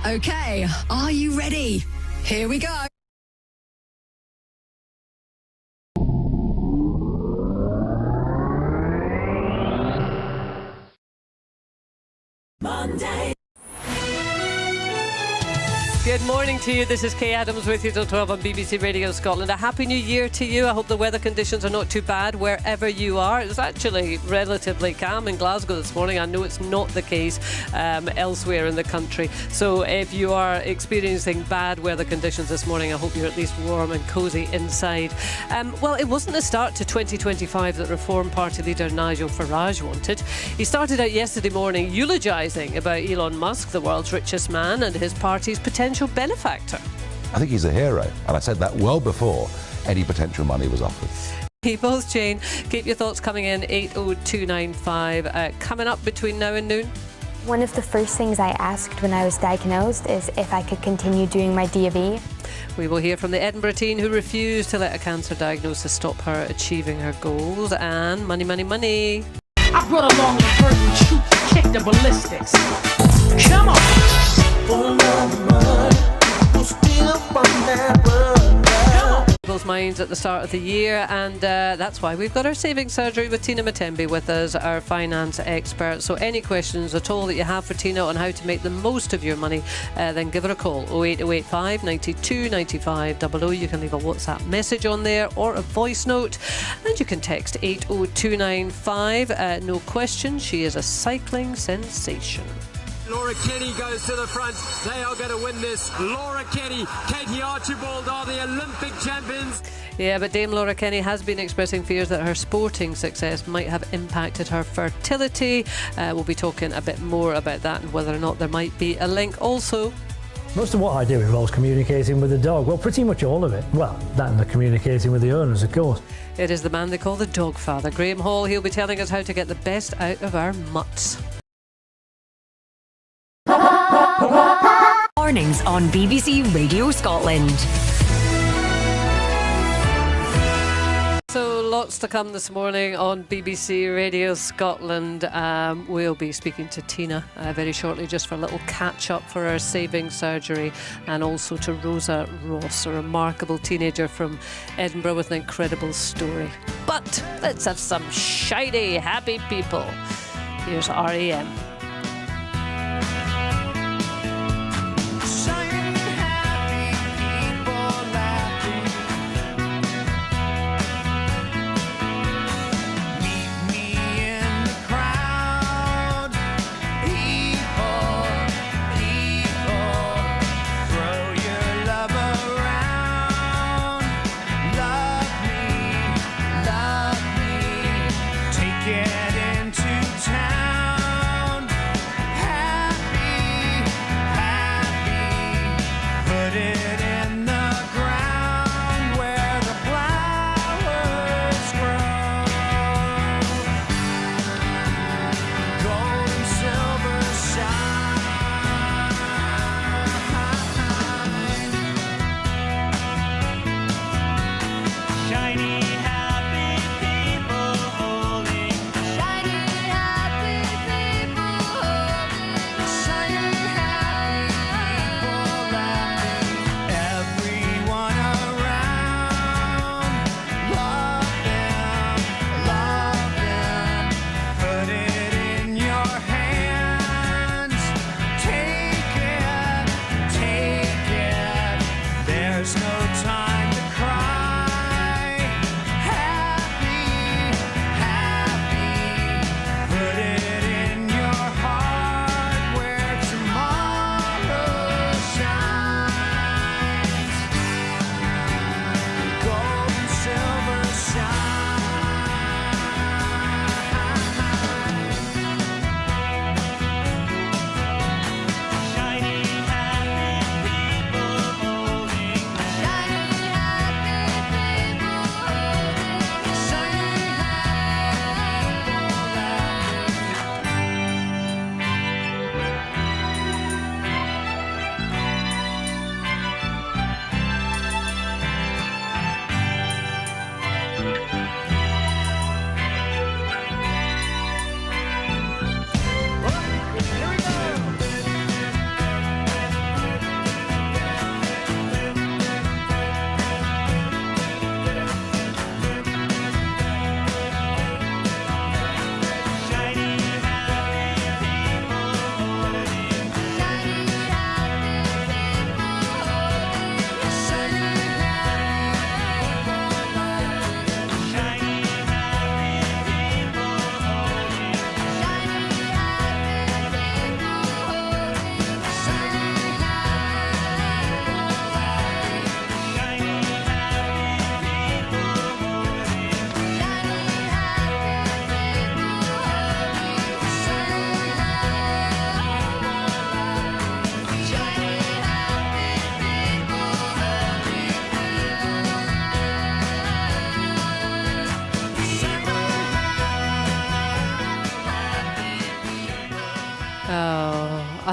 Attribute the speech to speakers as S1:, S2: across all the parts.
S1: Okay, are you ready? Here we go. Monday.
S2: Good morning to you. This is Kay Adams with you till 12 on BBC Radio Scotland. A happy new year to you. I hope the weather conditions are not too bad wherever you are. It was actually relatively calm in Glasgow this morning. I know it's not the case elsewhere in the country. So if you are experiencing bad weather conditions this morning, I hope you're at least warm and cosy inside. Well, it wasn't the start to 2025 that Reform Party leader Nigel Farage wanted. He started out yesterday morning eulogising about Elon Musk, the world's richest man, and his party's potential benefactor.
S3: I think he's a hero, and I said that well before any potential money was offered.
S2: People's Chain, keep your thoughts coming in, 80295. Coming up between now and noon.
S4: One of the first things I asked when I was diagnosed is if I could continue doing my DAB.
S2: We will hear from the Edinburgh teen who refused to let a cancer diagnosis stop her achieving her goals. And money, money, money.
S5: I brought along the curtain, shoot, kick the ballistics. Come on!
S2: People's minds at the start of the year, and that's why we've got our savings surgery with Tina Matembi with us, our finance expert. So any questions at all that you have for Tina on how to make the most of your money, then give her a call, 08085 92 95 00. You can leave a WhatsApp message on there or a voice note, and you can text 80295. No question, she is a cycling sensation.
S6: Laura Kenny goes to the front. They are going to win this. Laura Kenny, Katie Archibald are the Olympic champions.
S2: Yeah, but Dame Laura Kenny has been expressing fears that her sporting success might have impacted her fertility. We'll be talking a bit more about that and whether or not there might be a link also.
S7: Most of what I do involves communicating with the dog. Well, pretty much all of it. Well, that and the communicating with the owners, of course.
S2: It is the man they call the dog father, Graham Hall. He'll be telling us how to get the best out of our mutts.
S1: Mornings on BBC Radio Scotland.
S2: So lots to come this morning on BBC Radio Scotland. We'll be speaking to Tina very shortly, just for a little catch up for her saving surgery, and also to Rosa Ross, a remarkable teenager from Edinburgh with an incredible story. But let's have some shiny, happy people. Here's R.E.M.
S8: Get into town.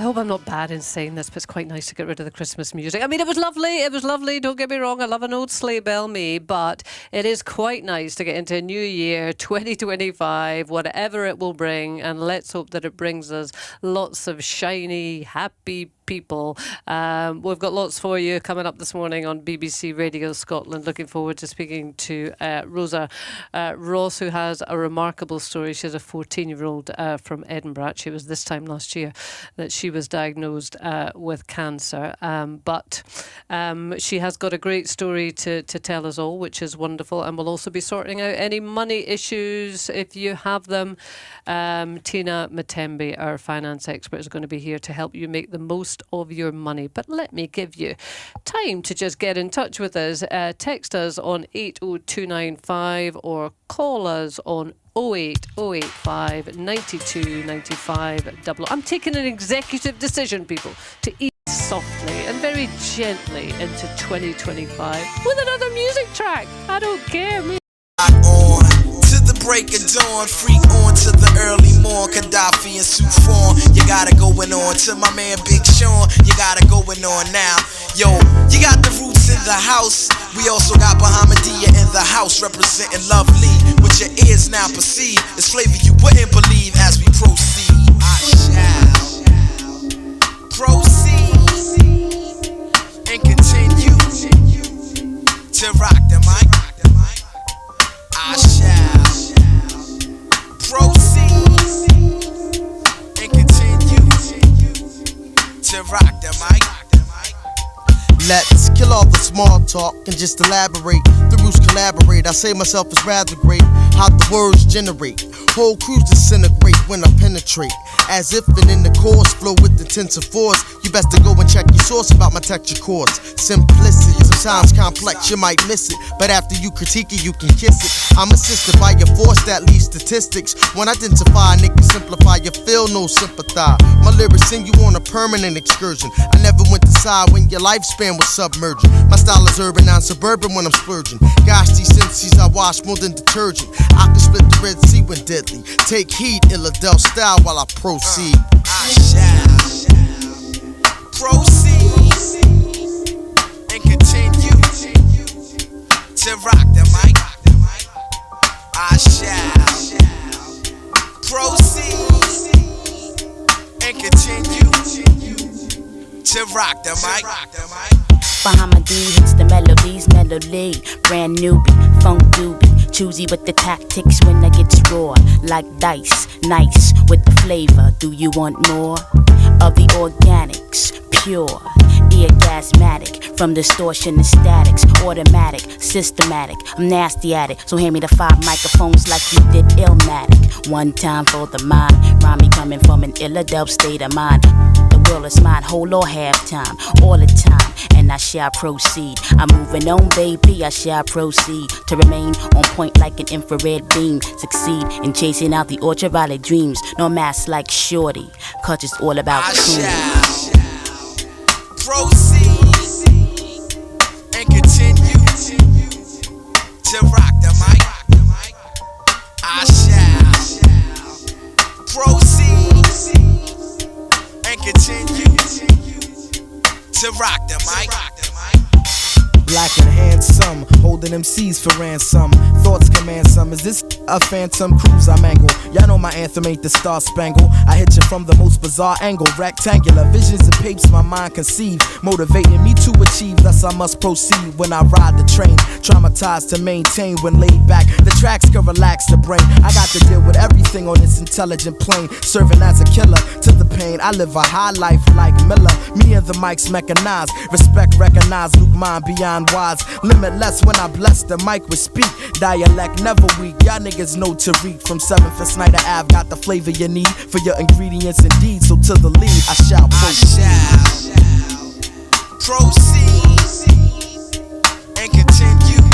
S2: hope I'm not bad in saying this, but it's quite nice to get rid of the Christmas music. I mean, it was lovely. It was lovely. Don't get me wrong. I love an old sleigh bell, me. But it is quite nice to get into a new year, 2025, whatever it will bring. And let's hope that it brings us lots of shiny, happy people. We've got lots for you coming up this morning on BBC Radio Scotland. Looking forward to speaking to Rosa Ross, who has a remarkable story. She's a 14-year-old from Edinburgh. She was this time last year that she was diagnosed with cancer. But she has got a great story to tell us all, which is wonderful. And we'll also be sorting out any money issues if you have them. Tina Matembe, our finance expert, is going to be here to help you make the most of your money. But let me give you time to just get in touch with us. Text us on 80295 or call us on 08085 92 95 00. I'm taking an executive decision, people, to ease softly and very gently into 2025 with another music track. I don't care, me.
S8: On to the break of dawn, freak on to the early morn. Gaddafi and Sufon, you got it going on. To my man Big Sean, you got it going on now. Yo, you got the roots in the house. We also got Bahamadia in the house, representing lovely. With your ears now perceive, it's flavor you wouldn't believe as we proceed. I shall proceed and continue to rock the mic. I shall proceed and continue to rock the mic. Let's kill all the small talk and just elaborate. The roots collaborate. I say myself is rather great. How the words generate. Whole crews disintegrate when I penetrate. As if and in the chorus flow with intensive force. You best to go and check your source about my texture chords. Simplicity, sometimes complex, you might miss it. But after you critique it, you can kiss it. I'm assisted by your force that leads statistics. When I identify, niggas simplify, you feel no sympathize. My lyrics send you on a permanent excursion. I never went to side when your lifespan was submerging. My style is urban, I'm suburban when I'm splurging. Gosh, these senses I wash more than detergent. I can split the Red Sea when deadly. Take heed, Illadel style while I proceed. I shall proceed and continue to rock the mic. I shall proceed and continue to rock the mic.
S9: Bahamadia hits the melodies, melody, brand newbie, funk doobie. Choosy with the tactics when I get raw, like dice, nice with the flavor. Do you want more of the organics? Pure, orgasmatic, from distortion and statics, automatic, systematic. I'm nasty at it, so hand me the 5 microphones like you did Illmatic. One time for the mind, rhyme me coming from an Illadel state of mind. The world is mine, whole or half time, all the time, and I shall proceed. I'm moving on, baby, I shall proceed to remain on point like an infrared beam. Succeed in chasing out the ultraviolet dreams. No mask like Shorty, cause it's all about cool.
S8: Proceed and continue to rock the mic. I shall proceed and continue to rock the mic. Black and handsome, holding MCs for ransom. Thoughts command some. Is this a phantom cruise I mangle? Y'all know my anthem ain't the Star Spangle. I hit you from the most bizarre angle. Rectangular visions and papes my mind conceive, motivating me to achieve. Thus I must proceed when I ride the train. Traumatized to maintain when laid back. The tracks can relax the brain. I got to deal with everything on this intelligent plane. Serving as a killer to the pain. I live a high life like Miller. Me and the mics mechanized. Respect, recognize, Luke mind beyond wise, limitless when I bless the mic with speak. Dialect never weak, y'all niggas know Tariq from 7th and Snyder Ave. Got the flavor you need for your ingredients indeed. So to the lead, I shall proceed and continue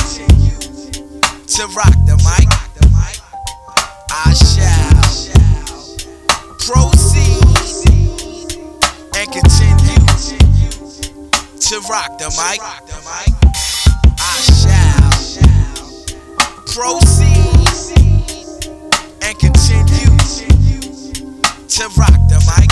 S8: to rock the mic. I shall proceed and continue to rock the mic. I shall proceed and continue to rock the mic.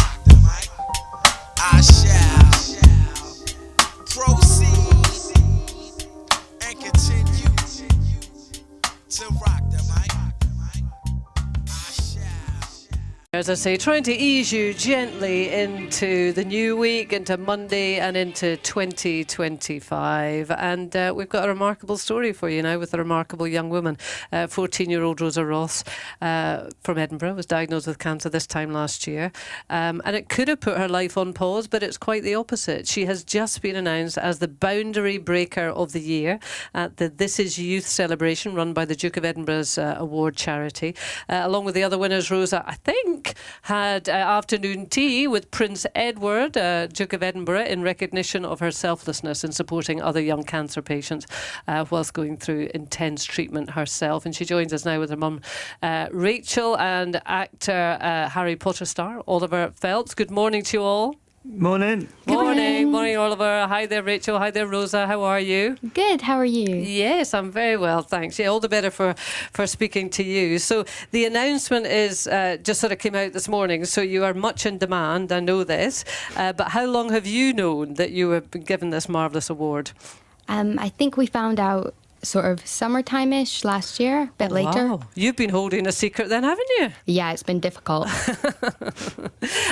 S2: as I say, trying to ease you gently into the new week, into Monday and into 2025. And we've got a remarkable story for you now with a remarkable young woman. 14-year-old Rosa Ross from Edinburgh was diagnosed with cancer this time last year. And it could have put her life on pause, but it's quite the opposite. She has just been announced as the Boundary Breaker of the Year at the This Is Youth celebration run by the Duke of Edinburgh's award charity. Along with the other winners, Rosa, I think, had afternoon tea with Prince Edward, Duke of Edinburgh, in recognition of her selflessness in supporting other young cancer patients whilst going through intense treatment herself. And she joins us now with her mum, Rachel, and actor Harry Potter star Oliver Phelps. Good morning to you all.
S10: Morning.
S2: Morning, Oliver. Hi there, Rachel. Hi there, Rosa. How are you?
S4: Good, how are you?
S2: Yes, I'm very well, thanks. Yeah, all the better for speaking to you. So the announcement is just sort of came out this morning, so you are much in demand, I know this. But how long have you known that you have been given this marvellous award?
S4: I think we found out sort of summertime-ish last year, a bit later.
S2: Wow. You've been holding a secret then, haven't you?
S4: Yeah, it's been difficult.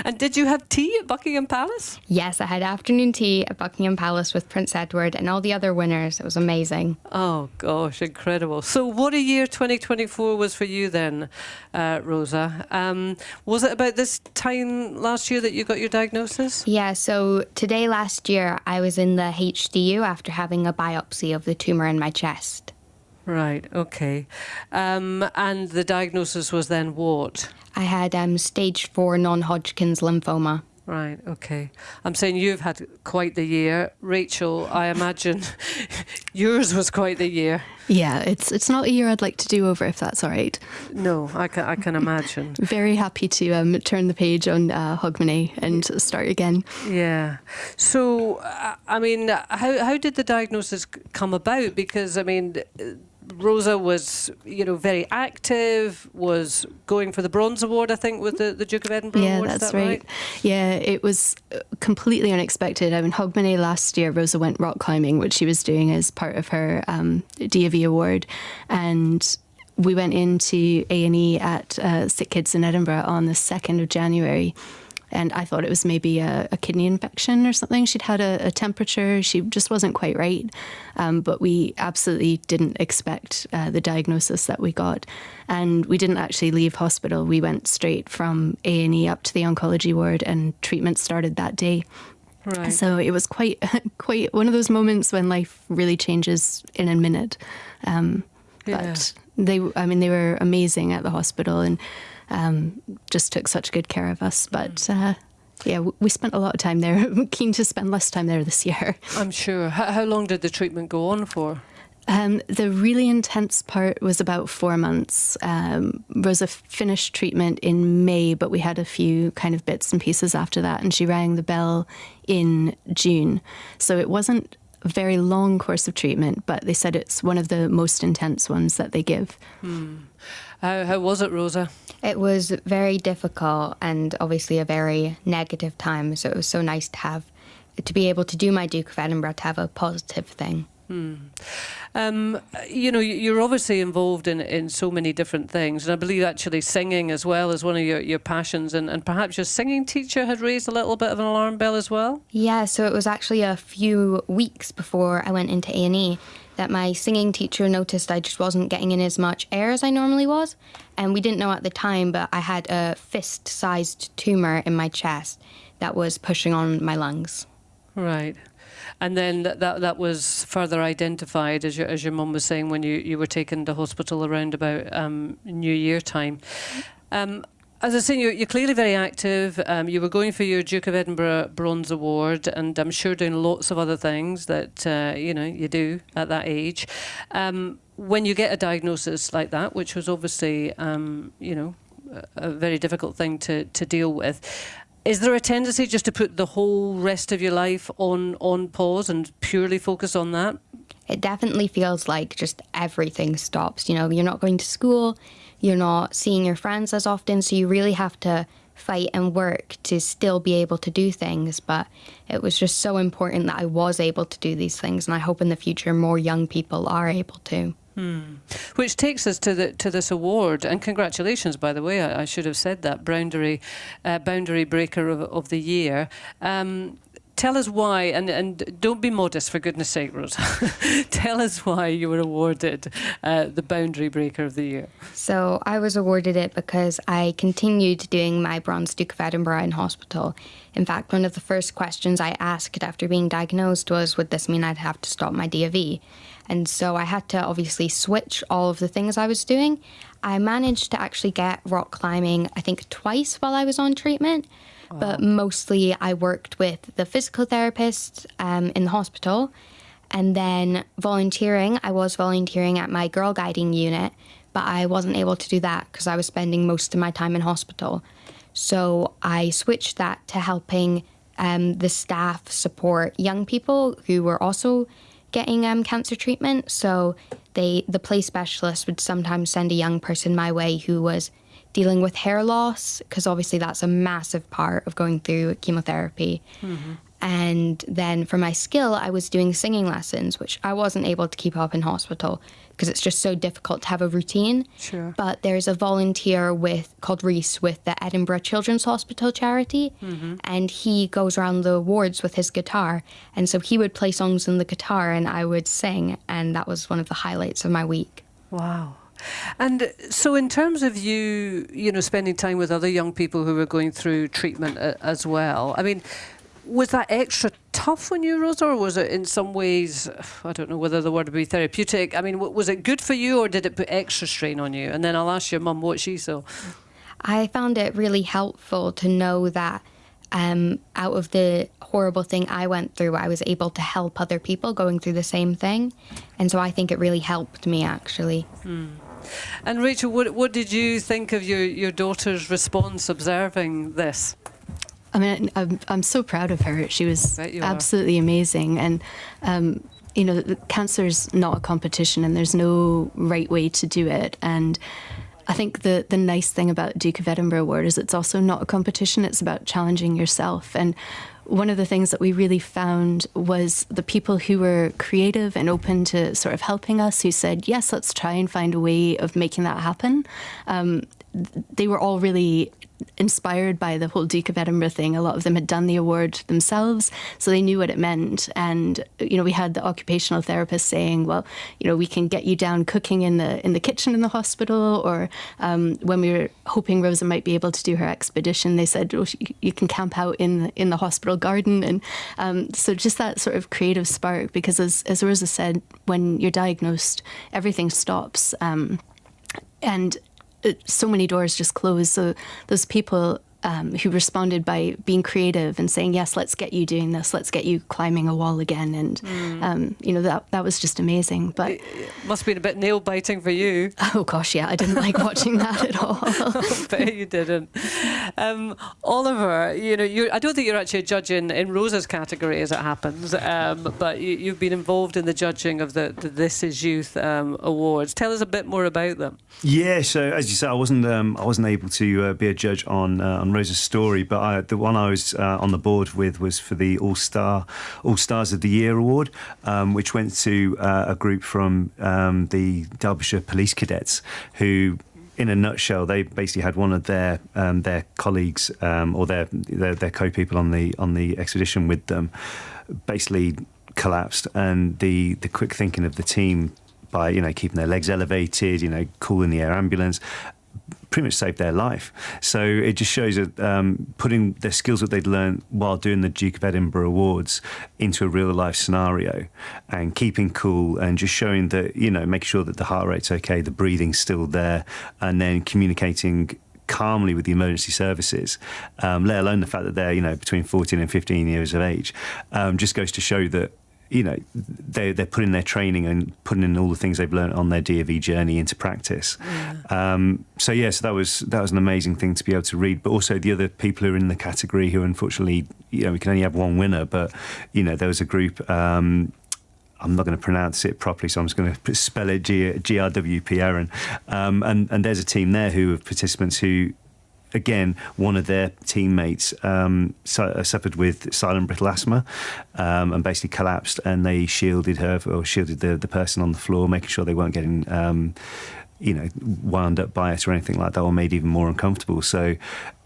S2: And did you have tea at Buckingham Palace?
S4: Yes, I had afternoon tea at Buckingham Palace with Prince Edward and all the other winners. It was amazing.
S2: Oh, gosh, incredible. So what a year 2024 was for you then, Rosa. Was it about this time last year that you got your diagnosis?
S4: Yeah, so today last year I was in the HDU after having a biopsy of the tumour in my chest.
S2: Right, okay. And the diagnosis was then what?
S4: I had stage 4 non-Hodgkin's lymphoma.
S2: Right, okay. I'm saying you've had quite the year. Rachel, I imagine yours was quite the year.
S11: Yeah, it's not a year I'd like to do over, if that's all right.
S2: No, I can imagine.
S11: Very happy to turn the page on Hogmanay and start again.
S2: Yeah. So, I mean, how did the diagnosis come about? Because, I mean, Rosa was, very active, was going for the Bronze Award, I think, with the Duke of Edinburgh Award.
S11: Yeah, that's
S2: is that
S11: right. Yeah, it was completely unexpected. I mean, Hogmanay last year, Rosa went rock climbing, which she was doing as part of her DAV award. And we went into A&E at Sick Kids in Edinburgh on the 2nd of January. And I thought it was maybe a kidney infection or something. She'd had a temperature. She just wasn't quite right. But we absolutely didn't expect the diagnosis that we got. And we didn't actually leave hospital. We went straight from A&E up to the oncology ward, and treatment started that day.
S2: Right.
S11: So it was quite one of those moments when life really changes in a minute. But they were amazing at the hospital, and just took such good care of us. But we spent a lot of time there. Keen to spend less time there this year.
S2: I'm sure. How long did the treatment go on for?
S11: The really intense part was about 4 months. Rosa finished treatment in May, but we had a few kind of bits and pieces after that, and she rang the bell in June. So it wasn't a very long course of treatment, but they said it's one of the most intense ones that they give.
S2: How was it, Rosa?
S4: It was very difficult and obviously a very negative time. So it was so nice to be able to do my Duke of Edinburgh, to have a positive thing.
S2: You're obviously involved in so many different things, and I believe actually singing as well is one of your passions, and perhaps your singing teacher had raised a little bit of an alarm bell as well?
S4: Yeah, so it was actually a few weeks before I went into A&E that my singing teacher noticed I just wasn't getting in as much air as I normally was, and we didn't know at the time, but I had a fist-sized tumour in my chest that was pushing on my lungs.
S2: Right. And then that was further identified, as your mum was saying, when you were taken to hospital around about New Year time. As I say, you're clearly very active. You were going for your Duke of Edinburgh Bronze Award, and I'm sure doing lots of other things that you do at that age. When you get a diagnosis like that, which was obviously a very difficult thing to deal with, is there a tendency just to put the whole rest of your life on pause and purely focus on that?
S4: It definitely feels like just everything stops. You're not going to school, you're not seeing your friends as often, so you really have to fight and work to still be able to do things. But it was just so important that I was able to do these things, and I hope in the future more young people are able to.
S2: Which takes us to this award, and congratulations, by the way. I should have said that, Boundary Breaker of the Year. Tell us why, and don't be modest, for goodness sake, Rosa. Tell us why you were awarded the Boundary Breaker of the Year.
S4: So I was awarded it because I continued doing my Bronze Duke of Edinburgh in hospital. In fact, one of the first questions I asked after being diagnosed was, would this mean I'd have to stop my DAV? And so I had to obviously switch all of the things I was doing. I managed to actually get rock climbing, I think, twice while I was on treatment. Wow. But mostly I worked with the physical therapist in the hospital. And then volunteering, I was volunteering at my girl guiding unit, but I wasn't able to do that because I was spending most of my time in hospital. So I switched that to helping the staff support young people who were also getting cancer treatment. So the play specialist would sometimes send a young person my way who was dealing with hair loss, because obviously that's a massive part of going through chemotherapy. Mm-hmm. And then for my skill, I was doing singing lessons, which I wasn't able to keep up in hospital because it's just so difficult to have a routine.
S2: Sure.
S4: But there's a volunteer called Reese with the Edinburgh Children's Hospital charity, and he goes around the wards with his guitar. And so he would play songs on the guitar and I would sing, and that was one of the highlights of my week.
S2: Wow. And so in terms of you spending time with other young people who were going through treatment as well, I mean, was that extra tough on you, Rosa, or was it in some ways, I don't know whether the word would be therapeutic, I mean, was it good for you or did it put extra strain on you? And then I'll ask your mum what she saw.
S4: I found it really helpful to know that out of the horrible thing I went through, I was able to help other people going through the same thing. And so I think it really helped me, actually.
S2: And Rachel, what did you think of your daughter's response observing this?
S11: I mean, I'm so proud of her. She was absolutely amazing. And, cancer's not a competition and there's no right way to do it. And I think the nice thing about Duke of Edinburgh Award is it's also not a competition. It's about challenging yourself. And one of the things that we really found was the people who were creative and open to sort of helping us, who said, yes, let's try and find a way of making that happen. They were all really inspired by the whole Duke of Edinburgh thing. A lot of them had done the award themselves, so they knew what it meant. And we had the occupational therapist saying, well, we can get you down cooking in the kitchen in the hospital, or when we were hoping Rosa might be able to do her expedition, they said, oh, you can camp out in the hospital garden. And so just that sort of creative spark, because as Rosa said, when you're diagnosed, everything stops. And so many doors just close. So those people who responded by being creative and saying, yes, let's get you doing this, let's get you climbing a wall again. And, that was just amazing. But
S2: it must have been a bit nail biting for you.
S11: Oh, gosh, yeah. I didn't like watching that at all.
S2: I bet you didn't. Oliver, I don't think you're actually a judge in Rosa's category as it happens, but you've been involved in the judging of the This Is Youth awards. Tell us a bit more about them.
S10: Yeah, so as you said, I wasn't able to be a judge on Rosa's story, but the one I was on the board with was for the All Stars of the Year award, which went to a group from the Derbyshire Police Cadets, who, in a nutshell, they basically had one of their colleagues or their co-people on the expedition with them basically collapsed, and the quick thinking of the team by keeping their legs elevated, calling the air ambulance, pretty much saved their life. So it just shows that putting the skills that they'd learned while doing the Duke of Edinburgh Awards into a real life scenario and keeping cool and just showing that, making sure that the heart rate's okay, the breathing's still there, and then communicating calmly with the emergency services, let alone the fact that they're, between 14 and 15 years of age, just goes to show that they're putting their training and putting in all the things they've learned on their DAV journey into practice. Yeah. So that was an amazing thing to be able to read. But also the other people who are in the category who, unfortunately, we can only have one winner. But there was a group. I'm not going to pronounce it properly, so I'm just going to spell it GRWP Aaron. And there's a team there of participants who again, one of their teammates suffered with silent brittle asthma and basically collapsed, and they shielded the person on the floor, making sure they weren't getting wound up by it or anything like that, or made even more uncomfortable. So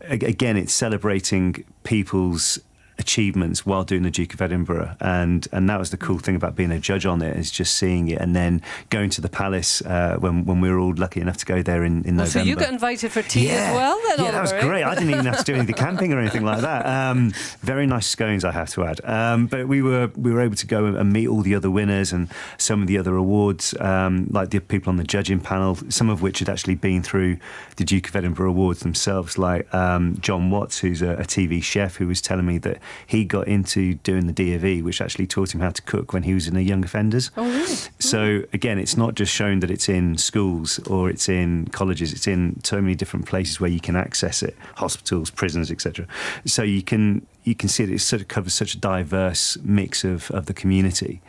S10: again, it's celebrating people's achievements while doing the Duke of Edinburgh, and that was the cool thing about being a judge on it, is just seeing it, and then going to the Palace when we were all lucky enough to go there in November.
S2: So you got invited for tea as well then,
S10: Oliver, that was great. I didn't even have to do any of the camping or anything like that. Very nice scones, I have to add. But we were able to go and meet all the other winners and some of the other awards, like the people on the judging panel, some of which had actually been through the Duke of Edinburgh Awards themselves, like John Watts, who's a TV chef, who was telling me that he got into doing the D.A.V., which actually taught him how to cook when he was in the Young Offenders.
S2: Oh, really?
S10: So again, it's not just shown that it's in schools or it's in colleges, it's in so many different places where you can access it, hospitals, prisons, etc. So you can see that it sort of covers such a diverse mix of the community,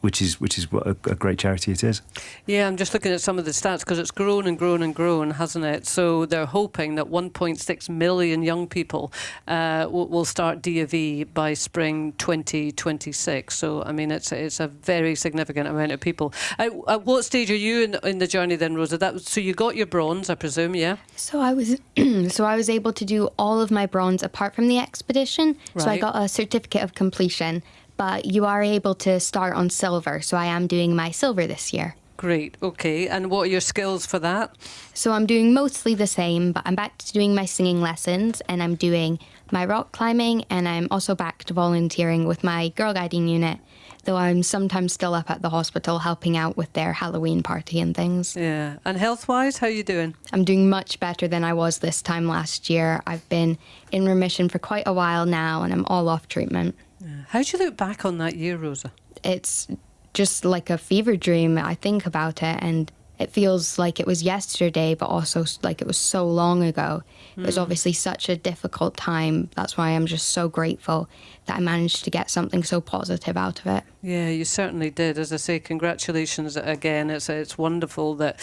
S10: which is what a great charity it is.
S2: Yeah, I'm just looking at some of the stats, because it's grown and grown and grown, hasn't it? So they're hoping that 1.6 million young people will start D.A.V. by spring 2026. So, I mean, it's a very significant amount of people. At what stage are you in the journey then, Rosa? So you got your bronze, I presume, yeah?
S4: So I was able to do all of my bronze apart from the expedition.
S2: Right.
S4: So I got a certificate of completion, but you are able to start on silver. So I am doing my silver this year.
S2: Great, okay. And what are your skills for that?
S4: So I'm doing mostly the same, but I'm back to doing my singing lessons, and I'm doing my rock climbing, and I'm also back to volunteering with my girl guiding unit, though I'm sometimes still up at the hospital helping out with their Halloween party and things.
S2: Yeah. And health-wise, how are you doing?
S4: I'm doing much better than I was this time last year. I've been in remission for quite a while now, and I'm all off treatment.
S2: Yeah. How do you look back on that year, Rosa?
S4: It's just like a fever dream. I think about it, and it feels like it was yesterday, but also like it was so long ago. It was obviously such a difficult time. That's why I'm just so grateful that I managed to get something so positive out of it.
S2: Yeah, you certainly did. As I say, congratulations again. It's wonderful that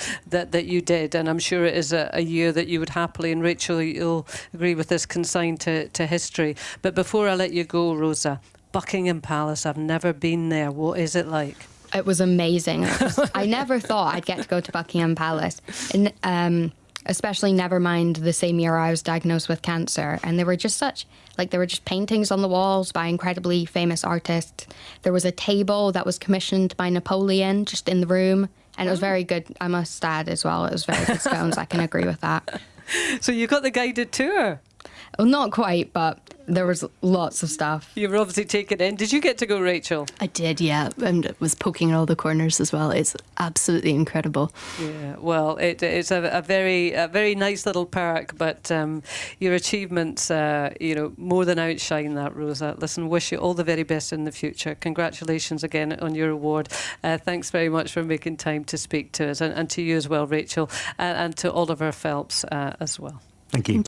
S2: you did, and I'm sure it is a year that you would happily, and Rachel, you'll agree with this, consign to history. But before I let you go, Rosa, Buckingham Palace, I've never been there. What is it like?
S4: It was amazing. I never thought I'd get to go to Buckingham Palace, and especially never mind the same year I was diagnosed with cancer. And there were just paintings on the walls by incredibly famous artists. There was a table that was commissioned by Napoleon just in the room, and it was very good, I must add as well. It was very good scones. I can agree with that.
S2: So you got the guided tour?
S4: Well, not quite, but there was lots of stuff.
S2: You were obviously taken in. Did you get to go, Rachel?
S11: I did, yeah, and was poking at all the corners as well. It's absolutely incredible.
S2: Yeah, well, it's a very nice little perk, but your achievements, more than outshine that, Rosa. Listen, wish you all the very best in the future. Congratulations again on your award. Thanks very much for making time to speak to us, and to you as well, Rachel, and to Oliver Phelps as well.
S10: Thank you.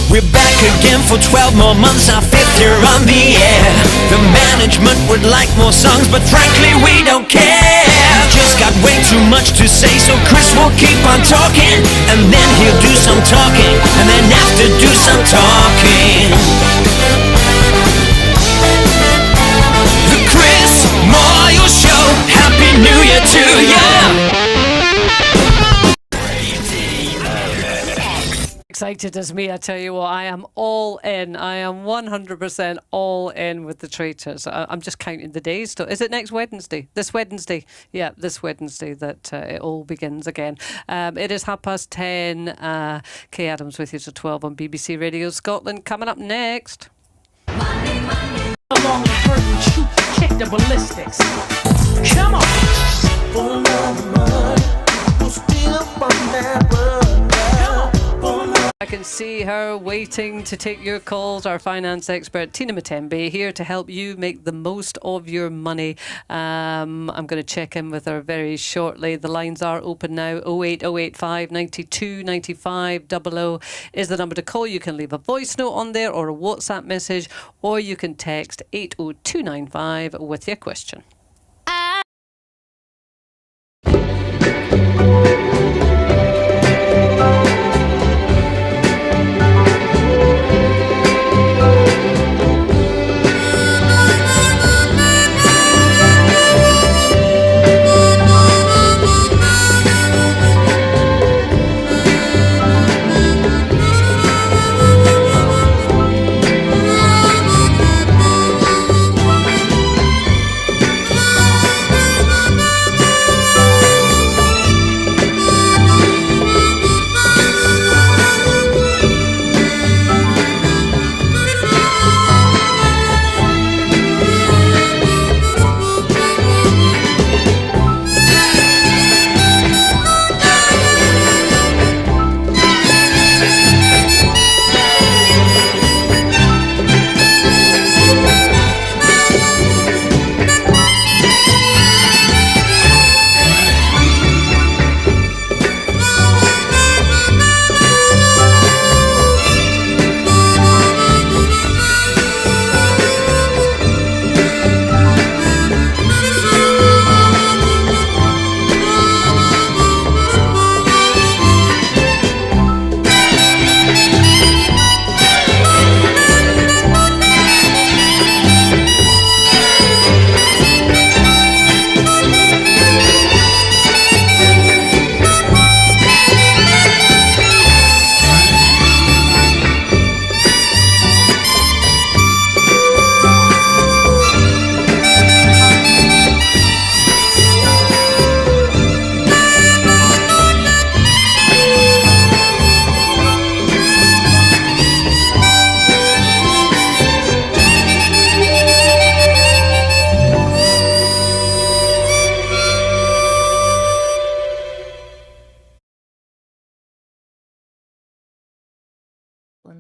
S12: We're back again for 12 more months, our 5th year on the air. The management would like more songs, but frankly we don't care. We've just got way too much to say, so Chris will keep on talking, and then he'll do some talking, and then after do some talking. The Chris Moyle Show, Happy New Year to ya!
S2: Excited as me, I tell you what, I am all in. I am 100% all in with the Traitors. I'm just counting the days. Is it next Wednesday? This Wednesday? Yeah, this Wednesday that it all begins again. It is 10:30. Kay Adams with you till 12 on BBC Radio Scotland. Coming up next.
S5: Along the curtain, shoot, kick the ballistics. Come on.
S2: I can see her waiting to take your calls. Our finance expert, Tina Matembe, here to help you make the most of your money. I'm going to check in with her very shortly. The lines are open now. 08085 92 95 00 is the number to call. You can leave a voice note on there or a WhatsApp message, or you can text 80295 with your question.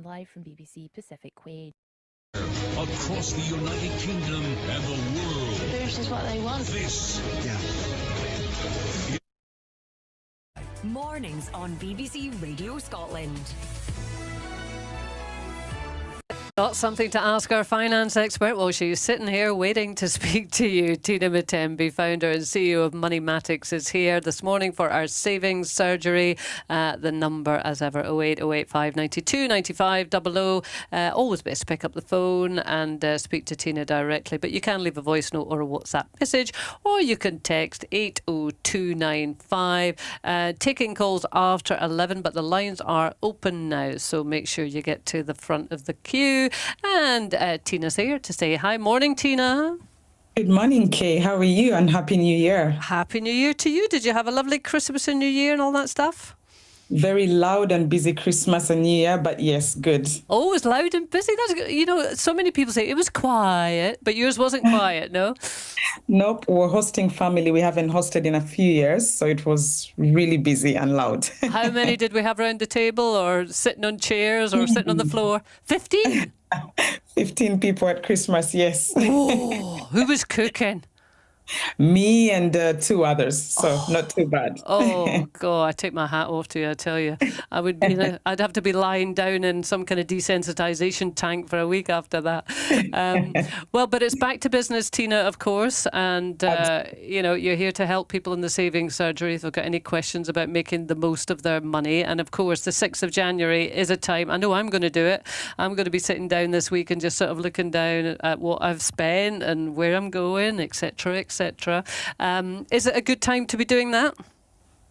S13: Live from BBC Pacific Quay.
S14: Across the United Kingdom and the world.
S13: This is what they want.
S14: This.
S1: Mornings on BBC Radio Scotland.
S2: Got something to ask our finance expert? Well, she's sitting here waiting to speak to you. Tina Matembe, founder and CEO of Moneymatics, is here this morning for our savings surgery. The number, as ever, 08085 92 95 00. Always best to pick up the phone and speak to Tina directly. But you can leave a voice note or a WhatsApp message, or you can text 80295. Taking calls after 11, but the lines are open now, so make sure you get to the front of the queue. And Tina's here to say hi. Morning, Tina.
S15: Good morning, Kay. How are you? And Happy New Year.
S2: Happy New Year to you. Did you have a lovely Christmas and New Year and all that stuff?
S15: Very loud and busy Christmas and New Year, but yes, good.
S2: Oh, it was loud and busy. That's good. You know, so many people say it was quiet, but yours wasn't quiet, no?
S15: Nope. We're hosting family. We haven't hosted in a few years, so it was really busy and loud.
S2: How many did we have around the table, or sitting on chairs, or sitting on the floor? 15?
S15: 15 people at Christmas, yes.
S2: Oh, who was cooking?
S15: Me and 2 others, so not too bad.
S2: Oh God, I take my hat off to you. I tell you, I would. You know, I'd have to be lying down in some kind of desensitization tank for a week after that. Well, but it's back to business, Tina, of course, and you know, you're here to help people in the savings surgery if they've got any questions about making the most of their money. And of course, the 6th of January is a time. I know I'm going to do it. I'm going to be sitting down this week and just sort of looking down at what I've spent and where I'm going, etc., etc. Is it a good time to be doing that?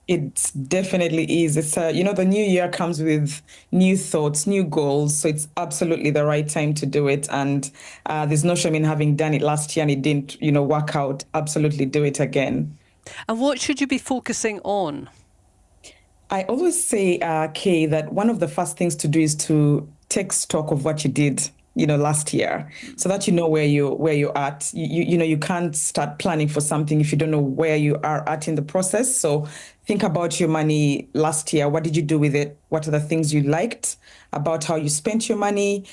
S15: It definitely is. It's you know, the new year comes with new thoughts, new goals, so it's absolutely the right time to do it. And there's no shame in having done it last year and it didn't, you know, work out. Absolutely do it again.
S2: And what should you be focusing on?
S15: I always say, Kay, that one of the first things to do is to take stock of what you did, you know, last year, so that you know where you're at. You know, you can't start planning for something if you don't know where you are at in the process. So think about your money last year. What did you do with it? What are the things you liked about how you spent your money?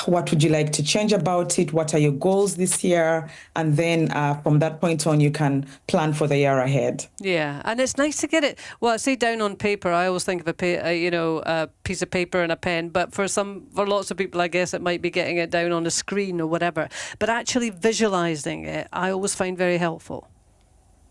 S15: What would you like to change about it? What are your goals this year? And then from that point on, you can plan for the year ahead.
S2: Yeah, and it's nice to get it. Well, I say down on paper. I always think of a piece of paper and a pen. But for lots of people, I guess it might be getting it down on a screen or whatever. But actually visualizing it, I always find very helpful.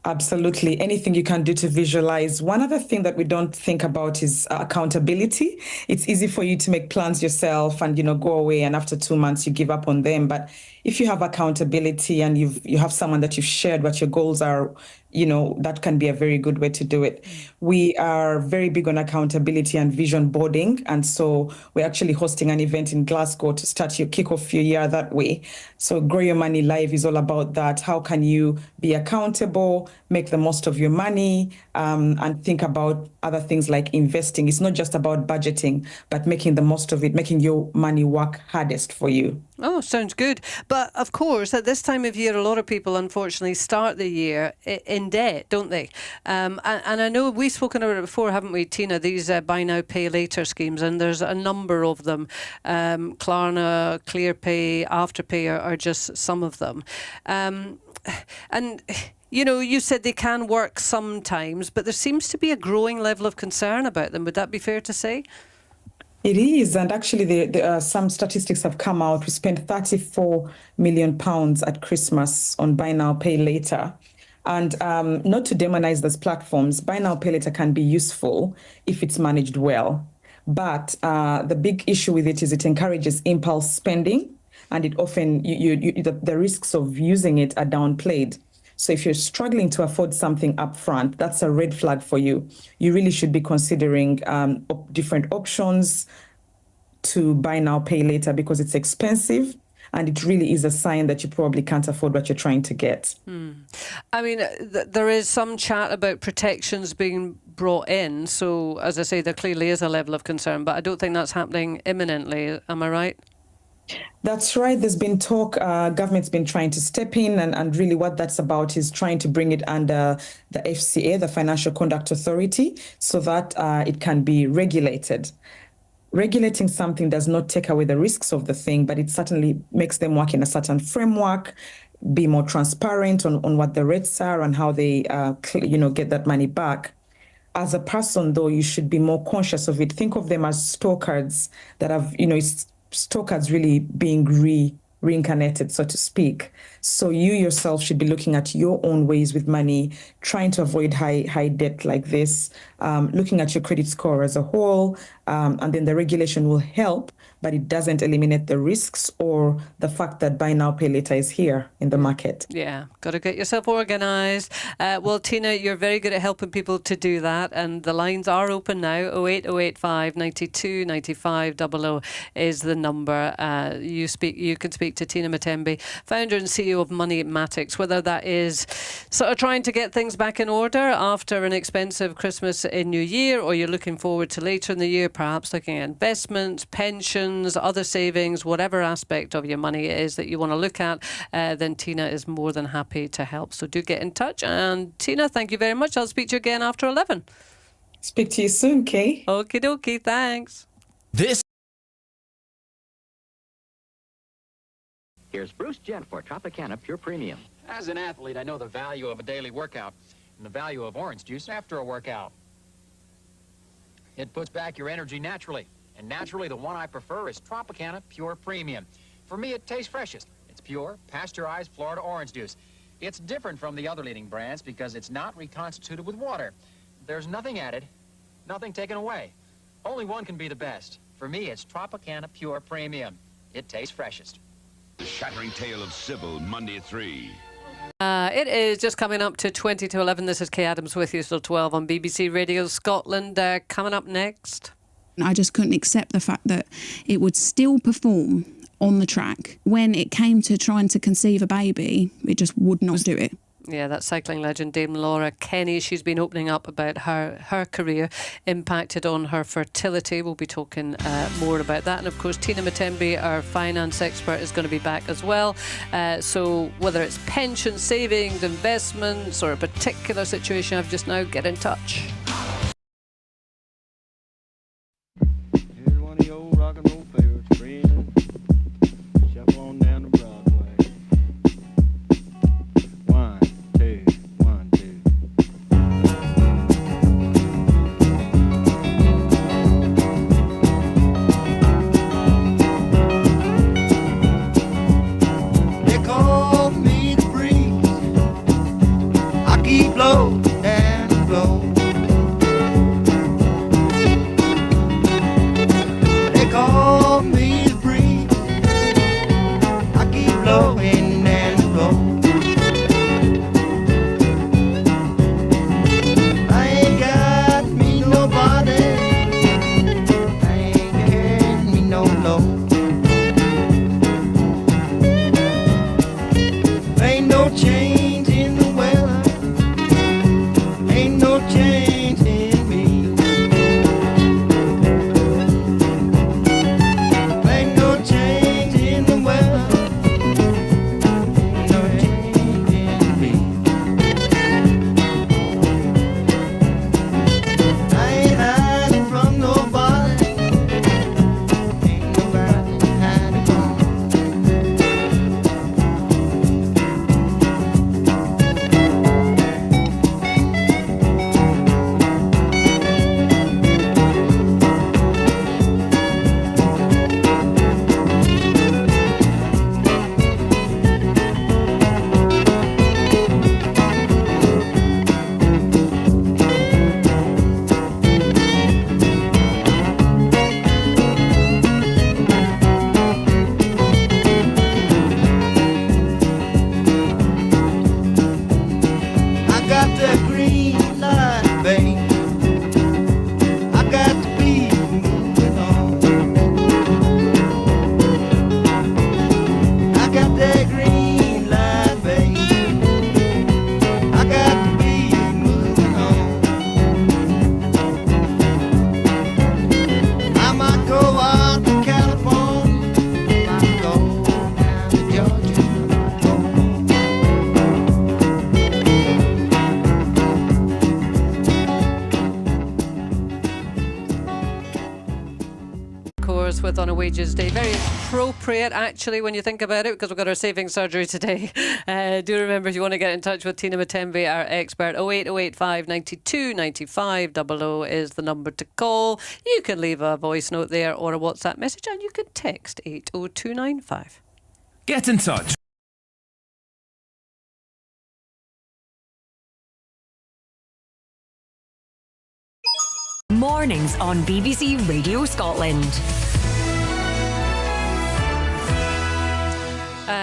S15: Absolutely. Anything you can do to visualize. One other thing that we don't think about is accountability. It's easy for you to make plans yourself and, go away, and after 2 months you give up on them. But if you have accountability and you have someone that you've shared what your goals are, that can be a very good way to do it. We are very big on accountability and vision boarding. And so we're actually hosting an event in Glasgow to kick off your year that way. So Grow Your Money Live is all about that. How can you be accountable, make the most of your money, and think about other things like investing. It's not just about budgeting, but making the most of it, making your money work hardest for you.
S2: Oh, sounds good. But of course, at this time of year, a lot of people unfortunately start the year in debt, don't they? And I know we've spoken about it before, haven't we, Tina? These buy now, pay later schemes, and there's a number of them. Klarna, ClearPay, Afterpay are just some of them. And you said they can work sometimes, but there seems to be a growing level of concern about them. Would that be fair to say?
S15: It is, and actually some statistics have come out. We spent £34 million at Christmas on buy now, pay later. And not to demonize those platforms, buy now, pay later can be useful if it's managed well. But the big issue with it is it encourages impulse spending, and it often, the risks of using it are downplayed. So if you're struggling to afford something upfront, that's a red flag for you. You really should be considering different options to buy now, pay later, because it's expensive. And it really is a sign that you probably can't afford what you're trying to get.
S2: I mean, there is some chat about protections being brought in. So, as I say, there clearly is a level of concern, but I don't think that's happening imminently. Am I right?
S15: That's right. There's been talk, government's been trying to step in, and really what that's about is trying to bring it under the FCA, the Financial Conduct Authority, so that it can be regulated. Regulating something does not take away the risks of the thing, but it certainly makes them work in a certain framework, be more transparent on what the rates are and how they, get that money back. As a person, though, you should be more conscious of it. Think of them as scorecards that have, scorecards really being reincarnated, so to speak. So you yourself should be looking at your own ways with money, trying to avoid high debt like this, looking at your credit score as a whole, and then the regulation will help, but it doesn't eliminate the risks or the fact that buy now, pay later is here in the market.
S2: Yeah, got to get yourself organised. Well, Tina, you're very good at helping people to do that, and the lines are open now. 08085 92 95 00 is the number. You can speak to Tina Mutembe, founder and CEO of Moneymatics, whether that is sort of trying to get things back in order after an expensive Christmas in New Year, or you're looking forward to later in the year, perhaps looking at investments, pensions, other savings, whatever aspect of your money it is that you want to look at, then Tina is more than happy to help. So do get in touch. And Tina, thank you very much. I'll speak to you again after 11.
S15: Speak to you soon, Kay.
S2: Okie dokie, thanks.
S16: Here's Bruce Gent for Tropicana Pure Premium. As an athlete, I know the value of a daily workout and the value of orange juice after a workout. It puts back your energy naturally, and naturally the one I prefer is Tropicana Pure Premium. For me, it tastes freshest. It's pure, pasteurized Florida orange juice. It's different from the other leading brands because it's not reconstituted with water. There's nothing added, nothing taken away. Only one can be the best. For me, it's Tropicana Pure Premium. It tastes freshest.
S14: The Shattering Tale of Sybil, Monday at 3.
S2: It is just coming up to 20 to 11. This is Kay Adams with you till 12 on BBC Radio Scotland. Coming up next.
S17: I just couldn't accept the fact that it would still perform on the track. When it came to trying to conceive a baby, it just would not do it.
S2: Yeah, that's cycling legend Dame Laura Kenny. She's been opening up about her career impacted on her fertility. We'll be talking more about that. And of course, Tina Mutembe, our finance expert, is going to be back as well. So whether it's pension, savings, investments, or a particular situation I've just now, get in touch. Ross with On a Wages Day. Very appropriate, actually, when you think about it, because we've got our saving surgery today. Do remember, if you want to get in touch with Tina Matembe, our expert, 08085 92 95 00 is the number to call. You can leave a voice note there or a WhatsApp message, and you can text 80295.
S18: Get in touch.
S1: Mornings on BBC Radio Scotland.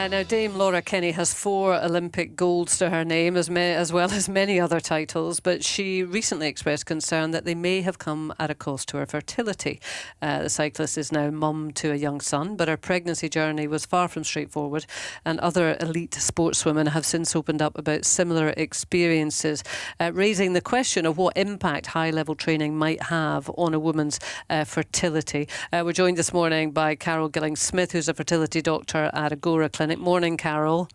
S2: Now, Dame Laura Kenny has 4 Olympic golds to her name, as well as many other titles, but she recently expressed concern that they may have come at a cost to her fertility. The cyclist is now mum to a young son, but her pregnancy journey was far from straightforward, and other elite sportswomen have since opened up about similar experiences, raising the question of what impact high-level training might have on a woman's fertility. We're joined this morning by Carol Gilling-Smith, who's a fertility doctor at Agora Clinic. Morning, Carol.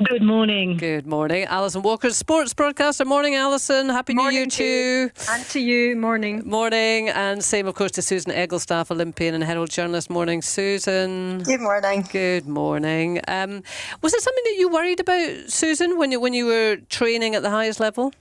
S19: Good morning.
S2: Good morning. Alison Walker, sports broadcaster. Morning, Alison. Happy New Year to you.
S19: And to you. Morning.
S2: Morning. And same, of course, to Susan Egglestaff, Olympian and Herald journalist. Morning, Susan.
S20: Good morning.
S2: Good morning. Was it something that you worried about, Susan, when you were training at the highest level?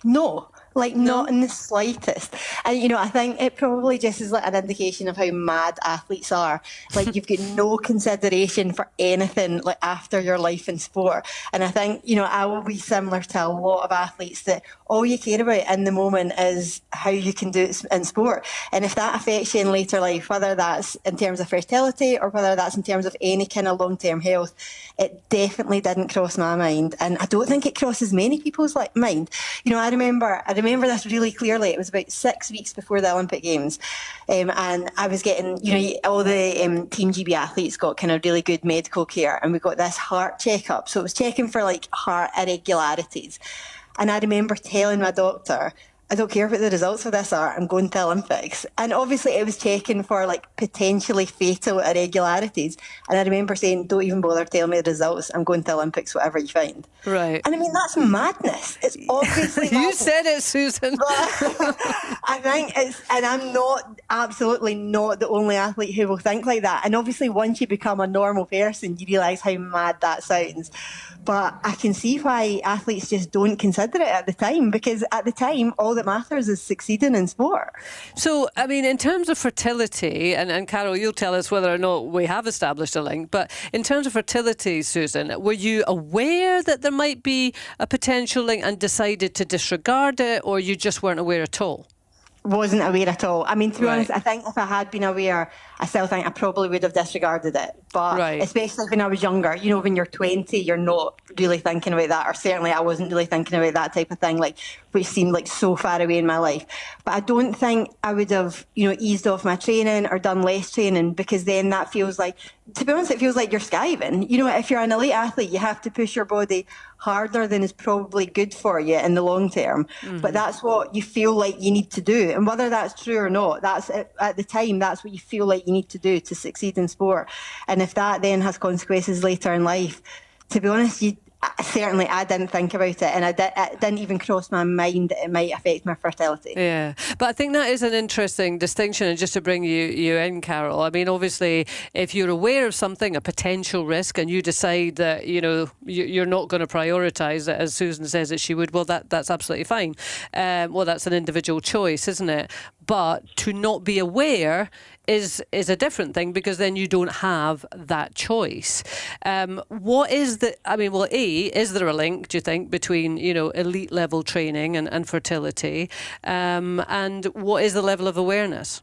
S20: No. Not in the slightest. And, I think it probably just is like an indication of how mad athletes are. Like, you've got no consideration for anything like after your life in sport. And I think, I will be similar to a lot of athletes that all you care about in the moment is how you can do it in sport. And if that affects you in later life, whether that's in terms of fertility or whether that's in terms of any kind of long-term health, it definitely didn't cross my mind. And I don't think it crosses many people's mind. I remember this really clearly. It was about 6 weeks before the Olympic Games, and I was getting, all the Team GB athletes got kind of really good medical care, and we got this heart checkup. So it was checking for heart irregularities, and I remember telling my doctor, I don't care what the results of this are, I'm going to Olympics. And obviously it was checking for potentially fatal irregularities. And I remember saying, don't even bother telling me the results, I'm going to Olympics, whatever you find.
S2: Right.
S20: And that's madness. It's obviously
S2: You
S20: madness.
S2: said it, Susan.
S20: I think and I'm absolutely not the only athlete who will think like that. And obviously once you become a normal person, you realise how mad that sounds. But I can see why athletes just don't consider it at the time, because at the time, all that matters is succeeding in sport.
S2: So, in terms of fertility, and Carol, you'll tell us whether or not we have established a link, but in terms of fertility, Susan, were you aware that there might be a potential link and decided to disregard it, or you just weren't aware at all?
S20: Wasn't aware at all. To be honest, I think if I had been aware, I still think I probably would have disregarded it. But especially when I was younger, when you're 20, you're not really thinking about that, or certainly I wasn't really thinking about that type of thing, which seemed so far away in my life. But I don't think I would have, eased off my training or done less training, because then that feels to be honest, it feels like you're skiving. If you're an elite athlete, you have to push your body harder than is probably good for you in the long term. Mm-hmm. But that's what you feel like you need to do. And whether that's true or not, that's at the time, that's what you feel like you need to do to succeed in sport. And if that then has consequences later in life, to be honest, I didn't think about it, and it didn't even cross my mind that it might affect my fertility.
S2: Yeah, but I think that is an interesting distinction. And just to bring you in, Carol, obviously, if you're aware of something, a potential risk, and you decide that you're not going to prioritise it, as Susan says that she would, well, that's absolutely fine. That's an individual choice, isn't it? But to not be aware is a different thing, because then you don't have that choice. What is is there a link, do you think, between elite level training and fertility, and what is the level of awareness?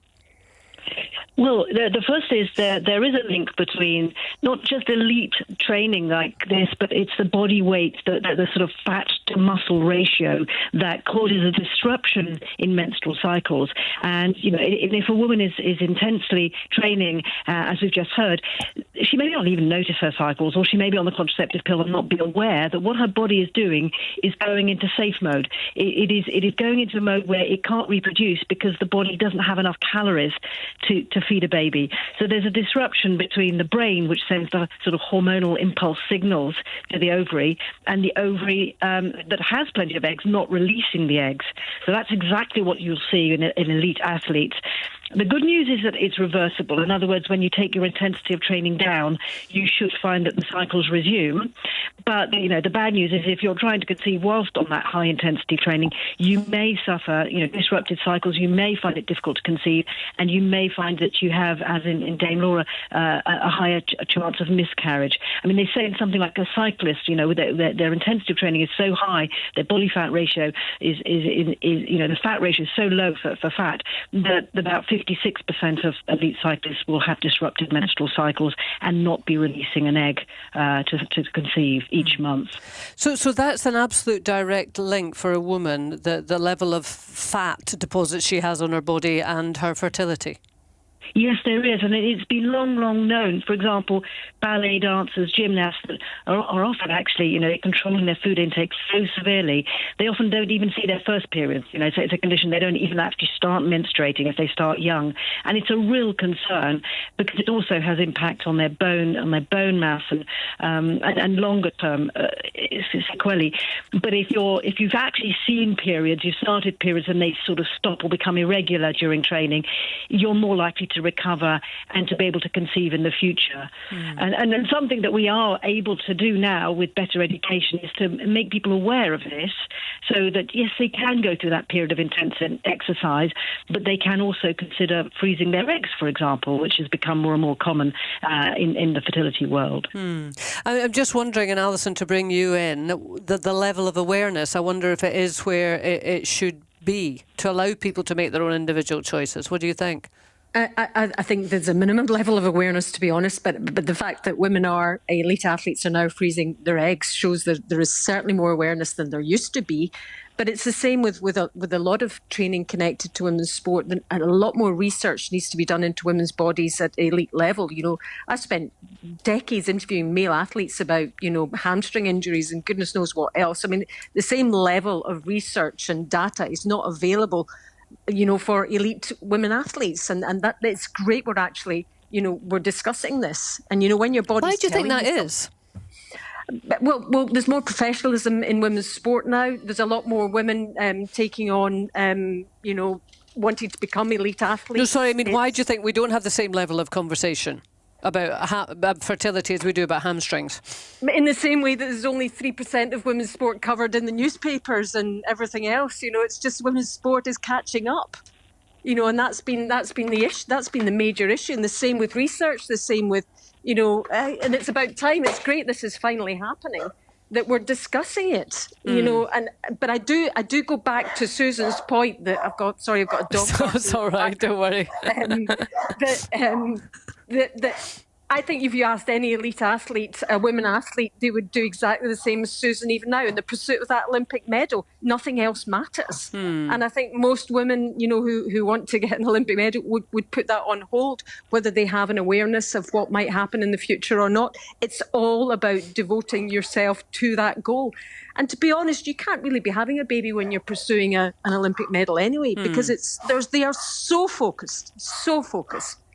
S19: Well, the first is there is a link between not just elite training like this, but it's the body weight, the sort of fat to muscle ratio that causes a disruption in menstrual cycles. And, if a woman is intensely training, as we've just heard, she may not even notice her cycles, or she may be on the contraceptive pill and not be aware that what her body is doing is going into safe mode. It is going into a mode where it can't reproduce because the body doesn't have enough calories to feed a baby. So there's a disruption between the brain, which sends the sort of hormonal impulse signals to the ovary, and the ovary that has plenty of eggs not releasing the eggs. So that's exactly what you'll see in elite athletes. The good news is that it's reversible. In other words, when you take your intensity of training down, you should find that the cycles resume. But, the bad news is if you're trying to conceive whilst on that high intensity training, you may suffer, disrupted cycles. You may find it difficult to conceive, and you may find that you have, as in Dame Laura, a higher chance of miscarriage. I mean, they say in something like a cyclist, their intensity of training is so high, their body fat ratio is the fat ratio is so low for fat that about 56% of elite cyclists will have disrupted menstrual cycles and not be releasing an egg to conceive each month.
S2: So that's an absolute direct link for a woman, the level of fat deposits she has on her body and her fertility.
S19: Yes, there is, and it's been long known. For example, ballet dancers, gymnasts are often actually, controlling their food intake so severely, they often don't even see their first periods. So it's a condition they don't even actually start menstruating if they start young, and it's a real concern because it also has impact on their bone mass and longer term sequelae. But if you've actually seen periods, you've started periods, and they sort of stop or become irregular during training, you're more likely to recover and to be able to conceive in the future. And then something that we are able to do now with better education is to make people aware of this so that, yes, they can go through that period of intense exercise, but they can also consider freezing their eggs, for example, which has become more and more common in the fertility world.
S2: I'm just wondering, and Alison, to bring you in, the level of awareness, I wonder if it is where it should be to allow people to make their own individual choices. What do you think?
S18: I think there's a minimum level of awareness, to be honest, but the fact that elite athletes are now freezing their eggs shows that there is certainly more awareness than there used to be. But it's the same with a lot of training connected to women's sport, and a lot more research needs to be done into women's bodies at elite level. I spent decades interviewing male athletes about, hamstring injuries and goodness knows what else. I mean, the same level of research and data is not available for elite women athletes, and that it's great we're actually, we're discussing this. And when your body's
S2: Why do you think that is?
S18: Well, there's more professionalism in women's sport now. There's a lot more women taking on, wanting to become elite athletes.
S2: No, sorry, I mean, why do you think we don't have the same level of conversation about fertility as we do about hamstrings?
S18: In the same way that there's only 3% of women's sport covered in the newspapers and everything else, it's just women's sport is catching up, and that's been the issue. That's been the major issue. And the same with research. The same with, and it's about time. It's great this is finally happening, that we're discussing it, but I do go back to Susan's point that I've got a dog.
S2: It's all right, don't worry.
S18: That I think if you asked any elite athlete, a women athlete, they would do exactly the same as Susan even now in the pursuit of that Olympic medal. Nothing else matters. And I think most women, who want to get an Olympic medal would put that on hold, whether they have an awareness of what might happen in the future or not. It's all about devoting yourself to that goal. And to be honest, you can't really be having a baby when you're pursuing an Olympic medal anyway, because they are so focused.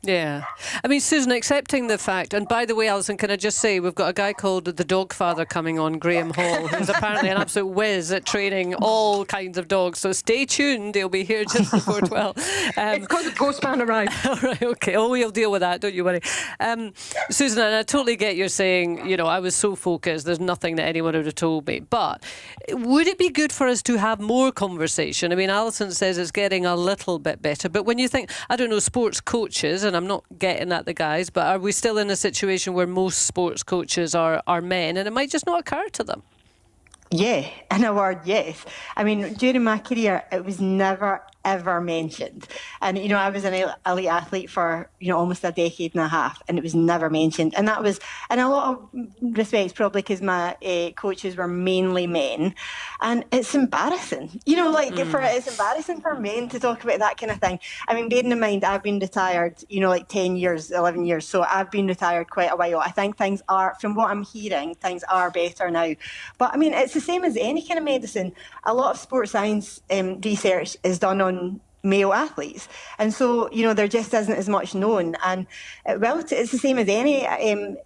S2: Yeah. I mean, Susan, accepting the fact, and by the way, Alison, can I just say, we've got a guy called the Dog Father coming on, Graham Hall, who's apparently an absolute whiz at training all kinds of dogs. So stay tuned. He'll be here just before 12.
S18: It's called the Postman arrived.
S2: All right, okay. Oh, we'll deal with that. Don't you worry. Susan, and I totally get you're saying, I was so focused, there's nothing that anyone would have told me. But would it be good for us to have more conversation? I mean, Alison says it's getting a little bit better. But when you think, I don't know, sports coaches, and I'm not getting at the guys, but are we still in a situation where most sports coaches are men, and it might just not occur to them?
S20: Yeah, in a word, yes. I mean, during my career, it was never, ever mentioned. And, I was an elite athlete for, almost a decade and a half, and it was never mentioned. And that was, in a lot of respects, probably because my coaches were mainly men. And it's embarrassing. It's embarrassing for men to talk about that kind of thing. I mean, bearing in mind, I've been retired, 10 years, 11 years. So I've been retired quite a while. I think things are, from what I'm hearing, things are better now. But, I mean, it's the same as any kind of medicine. A lot of sports science research is done on male athletes. And so, there just isn't as much known. And it's the same as any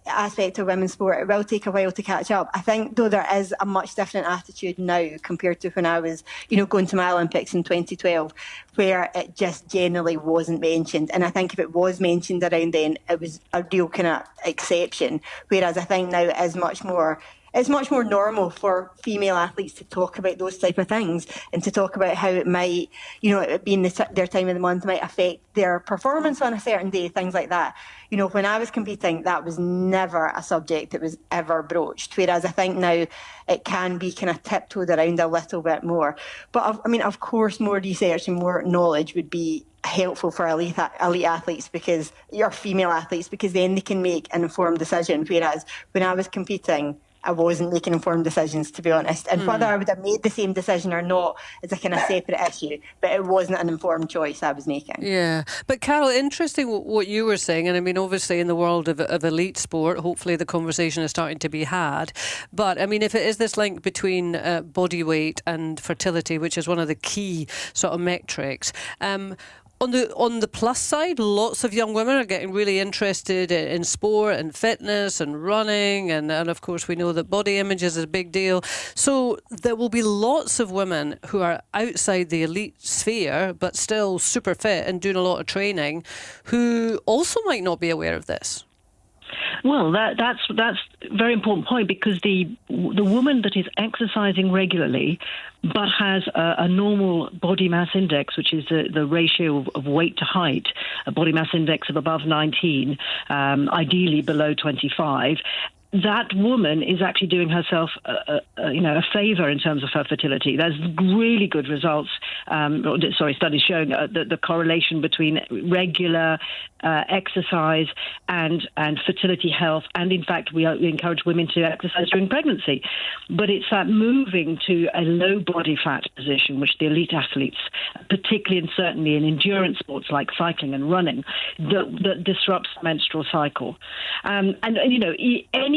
S20: aspect of women's sport. It will take a while to catch up. I think, though, there is a much different attitude now compared to when I was, going to my Olympics in 2012, where it just generally wasn't mentioned. And I think if it was mentioned around then, it was a real kind of exception. Whereas I think now it is much more... It's much more normal for female athletes to talk about those type of things and to talk about how it might, it being their time of the month might affect their performance on a certain day, things like that. When I was competing, that was never a subject that was ever broached, whereas I think now it can be kind of tiptoed around a little bit more. But, of course, more research and more knowledge would be helpful for elite athletes because you're female athletes, because then they can make an informed decision, whereas when I was competing, I wasn't making informed decisions, to be honest. And whether I would have made the same decision or not is a kind of separate issue, but it wasn't an informed choice I was making.
S2: Yeah. But Carol, interesting what you were saying. And obviously in the world of elite sport, hopefully the conversation is starting to be had. But if it is this link between body weight and fertility, which is one of the key sort of metrics, on the plus side, lots of young women are getting really interested in sport and fitness and running, and of course we know that body image is a big deal. So there will be lots of women who are outside the elite sphere but still super fit and doing a lot of training who also might not be aware of this.
S19: Well, that's a very important point, because the woman that is exercising regularly but has a normal body mass index, which is the ratio of weight to height, a body mass index of above 19, ideally below 25, that woman is actually doing herself a favour in terms of her fertility. There's really good results, studies showing the correlation between regular exercise and fertility health. And in fact, we encourage women to exercise during pregnancy. But it's that moving to a low body fat position, which the elite athletes, particularly and certainly in endurance sports like cycling and running, that disrupts the menstrual cycle.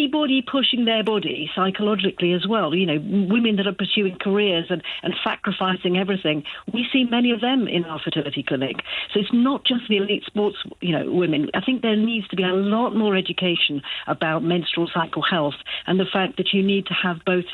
S19: Anybody pushing their body psychologically as well, women that are pursuing careers and sacrificing everything, we see many of them in our fertility clinic. So it's not just the elite sports, women. I think there needs to be a lot more education about menstrual cycle health and the fact that you need to have both,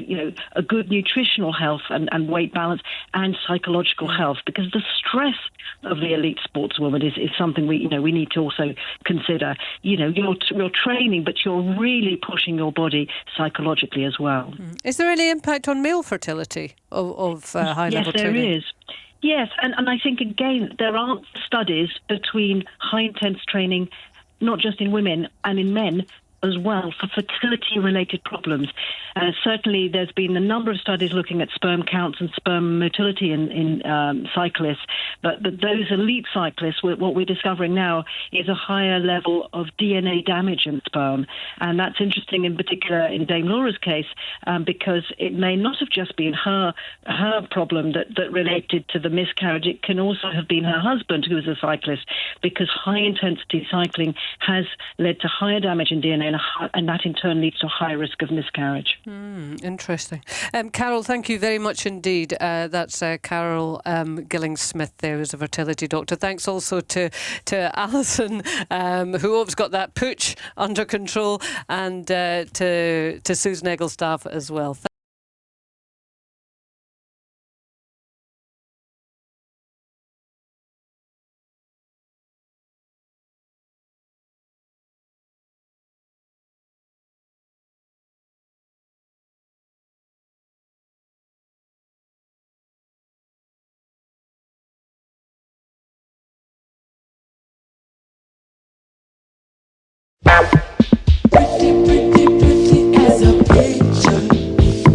S19: a good nutritional health and weight balance and psychological health, because the stress of the elite sportswoman is something we need to also consider. You're training, but you're really pushing your body psychologically as well.
S2: Is there any impact on male fertility of high-level training?
S19: Yes, there is. Yes, and I think, again, there aren't studies between high-intense training, not just in women and in men, as well, for fertility-related problems. Certainly, there's been a number of studies looking at sperm counts and sperm motility in cyclists, but those elite cyclists, what we're discovering now is a higher level of DNA damage in sperm. And that's interesting, in particular, in Dame Laura's case, because it may not have just been her problem that related to the miscarriage. It can also have been her husband, who was a cyclist, because high-intensity cycling has led to higher damage in DNA, and that in turn leads to a higher risk of miscarriage.
S2: Interesting. Carol, thank you very much indeed. That's Carol Gilling-Smith there, who's a fertility doctor. Thanks also to Alison, who always got that pooch under control, and to Susan Egglestaff as well.
S12: Pretty as a picture.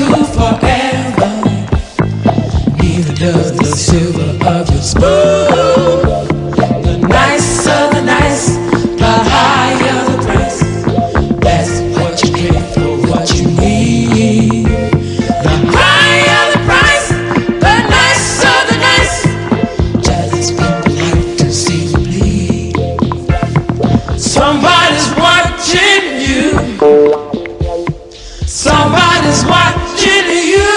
S12: cool forever. Neither does the silver of your spoon. The nicer the nice, the higher the price. That's what you pay for what you need. The higher the price, the nicer the nice. Just people like to see you bleed. Somebody's watching you. Somebody's watching you.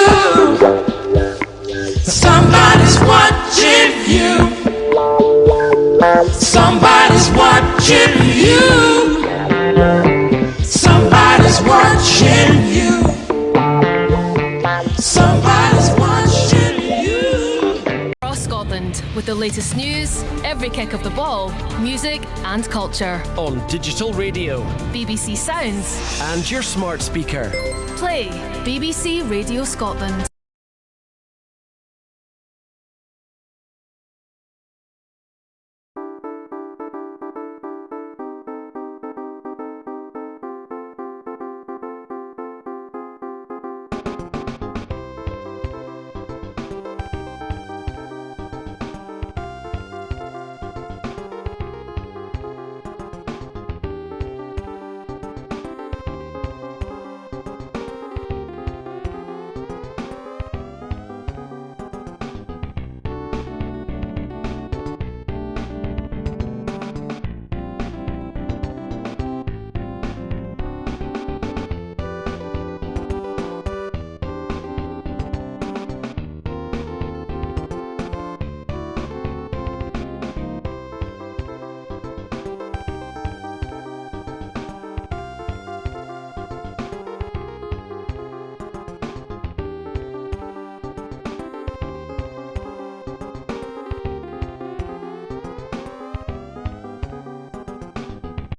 S12: Somebody's watching you. Somebody's watching you. Somebody's watching you. Somebody's watching you.
S21: Across Scotland with the latest news, every kick of the ball, music and culture.
S22: On digital radio,
S21: BBC Sounds,
S22: and your smart speaker.
S21: Play BBC Radio Scotland.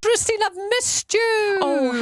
S2: Christine, I've missed you.
S1: Oh,